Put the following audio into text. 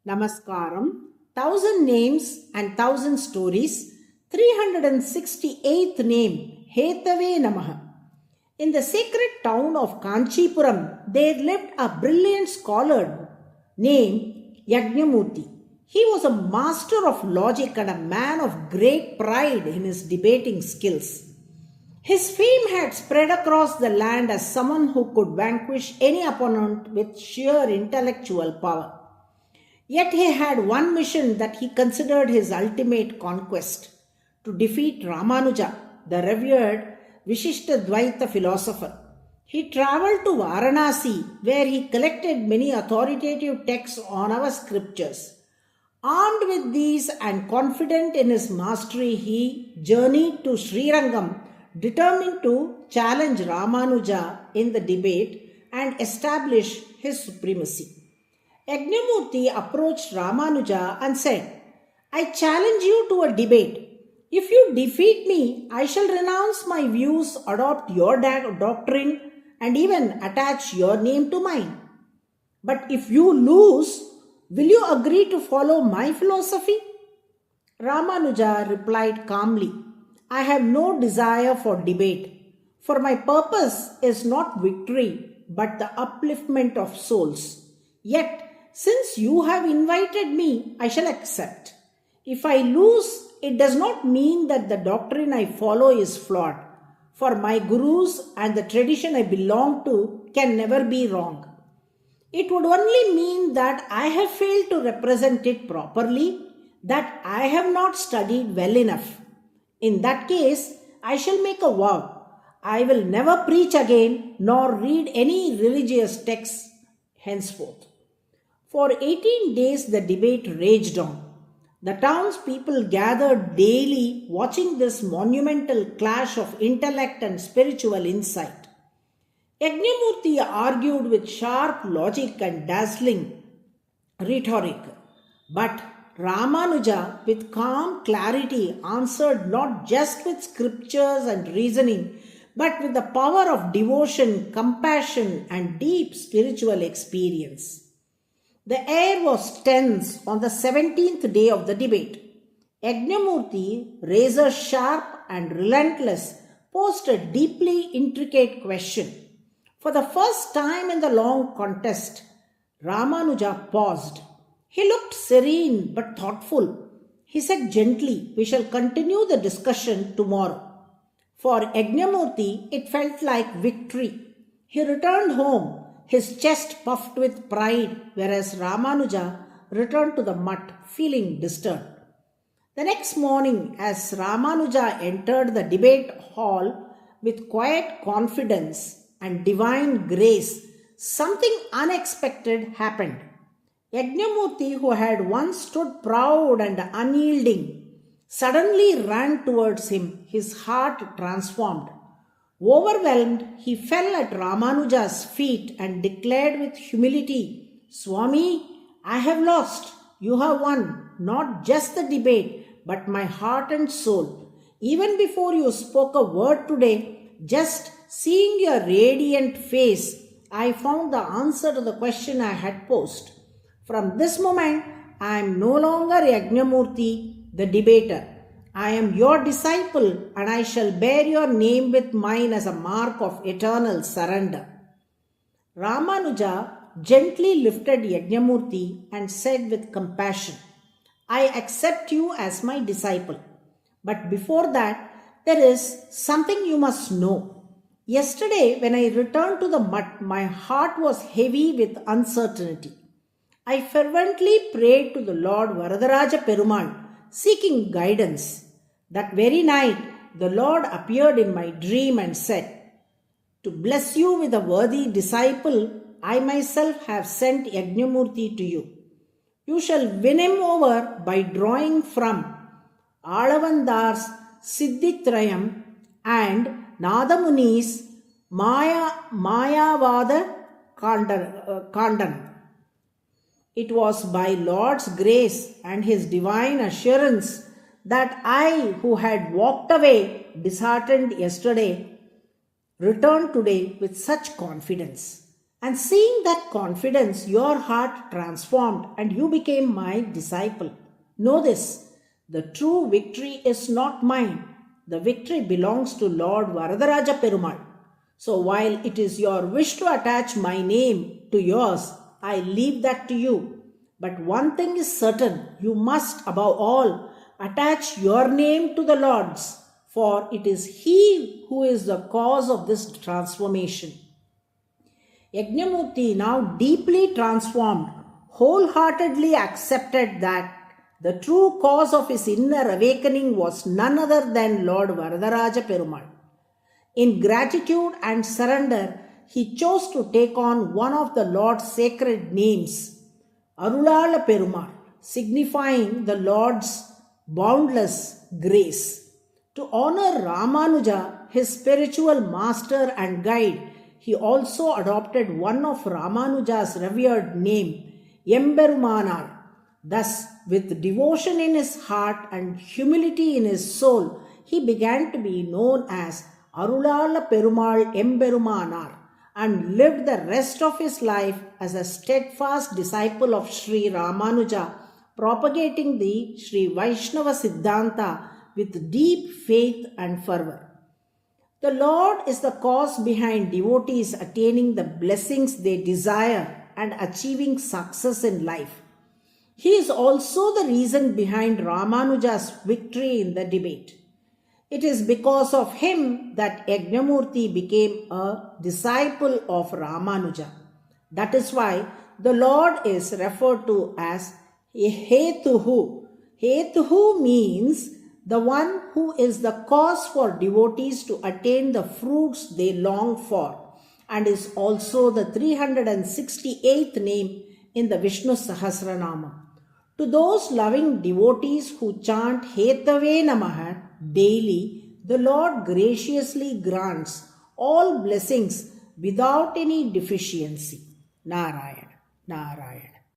Namaskaram, 1,000 names and 1,000 stories, 368th name, HETHAVE NAMAH. In the sacred town of Kanchipuram, there lived a brilliant scholar named Yagnamurti. He was a master of logic and a man of great pride in his debating skills. His fame had spread across the land as someone who could vanquish any opponent with sheer intellectual power. Yet he had one mission that he considered his ultimate conquest: to defeat Ramanuja, the revered Vishishtadvaita philosopher. He travelled to Varanasi, where he collected many authoritative texts on our scriptures. Armed with these and confident in his mastery, he journeyed to Srirangam, determined to challenge Ramanuja in the debate and establish his supremacy. Yagnamurti approached Ramanuja and said, "I challenge you to a debate. If you defeat me, I shall renounce my views, adopt your doctrine, and even attach your name to mine. But if you lose, will you agree to follow my philosophy?" Ramanuja replied calmly, "I have no desire for debate, for my purpose is not victory, but the upliftment of souls. Yet, since you have invited me, I shall accept. If I lose, it does not mean that the doctrine I follow is flawed, for my gurus and the tradition I belong to can never be wrong. It would only mean that I have failed to represent it properly, that I have not studied well enough. In that case, I shall make a vow. I will never preach again nor read any religious texts henceforth." For 18 days the debate raged on. The townspeople gathered daily, watching this monumental clash of intellect and spiritual insight. Yagnamurti argued with sharp logic and dazzling rhetoric, but Ramanuja, with calm clarity, answered not just with scriptures and reasoning, but with the power of devotion, compassion, and deep spiritual experience. The air was tense on the 17th day of the debate. Yagnamurti, razor sharp and relentless, posed a deeply intricate question. For the first time in the long contest, Ramanuja paused. He looked serene but thoughtful. He said gently, "We shall continue the discussion tomorrow." For Yagnamurti, it felt like victory. He returned home, his chest puffed with pride, whereas Ramanuja returned to the mutt, feeling disturbed. The next morning, as Ramanuja entered the debate hall with quiet confidence and divine grace, something unexpected happened. Yagnamurti, who had once stood proud and unyielding, suddenly ran towards him, his heart transformed. Overwhelmed, he fell at Ramanuja's feet and declared with humility, "Swami, I have lost. You have won, not just the debate, but my heart and soul. Even before you spoke a word today, just seeing your radiant face, I found the answer to the question I had posed. From this moment, I am no longer Yagnamurti, the debater. I am your disciple, and I shall bear your name with mine as a mark of eternal surrender." Ramanuja gently lifted Yagnamurti and said with compassion, "I accept you as my disciple. But before that, there is something you must know. Yesterday, when I returned to the mutt, my heart was heavy with uncertainty. I fervently prayed to the Lord Varadaraja Perumal, seeking guidance. That very night, the Lord appeared in my dream and said, 'To bless you with a worthy disciple, I myself have sent Yagnamurti to you. You shall win him over by drawing from Alavandar's Siddhitrayam and Nadamuni's Mayavada Kandan. It was by Lord's grace and his divine assurance that I, who had walked away disheartened yesterday, returned today with such confidence. And seeing that confidence, your heart transformed and you became my disciple. Know this, the true victory is not mine. The victory belongs to Lord Varadaraja Perumal. So while it is your wish to attach my name to yours, I leave that to you. But one thing is certain, you must above all attach your name to the Lord's, for it is He who is the cause of this transformation. Yagnamurti, now deeply transformed, wholeheartedly accepted that the true cause of his inner awakening was none other than Lord Varadaraja Perumal. In gratitude and surrender, he chose to take on one of the Lord's sacred names, Arulala Perumal, signifying the Lord's boundless grace. To honor Ramanuja, his spiritual master and guide, he also adopted one of Ramanuja's revered name, Emberumanar. Thus, with devotion in his heart and humility in his soul, he began to be known as Arulala Perumal Emberumanar and lived the rest of his life as a steadfast disciple of Sri Ramanuja, propagating the Sri Vaishnava Siddhanta with deep faith and fervor. The Lord is the cause behind devotees attaining the blessings they desire and achieving success in life. He is also the reason behind Ramanuja's victory in the debate. It is because of him that Yagnamurti became a disciple of Ramanuja. That is why the Lord is referred to as HETHAVE. HETHAVE means the one who is the cause for devotees to attain the fruits they long for, and is also the 368th name in the Vishnu Sahasranama. To those loving devotees who chant HETHAVE NAMAH daily, the Lord graciously grants all blessings without any deficiency. Narayana, Narayana.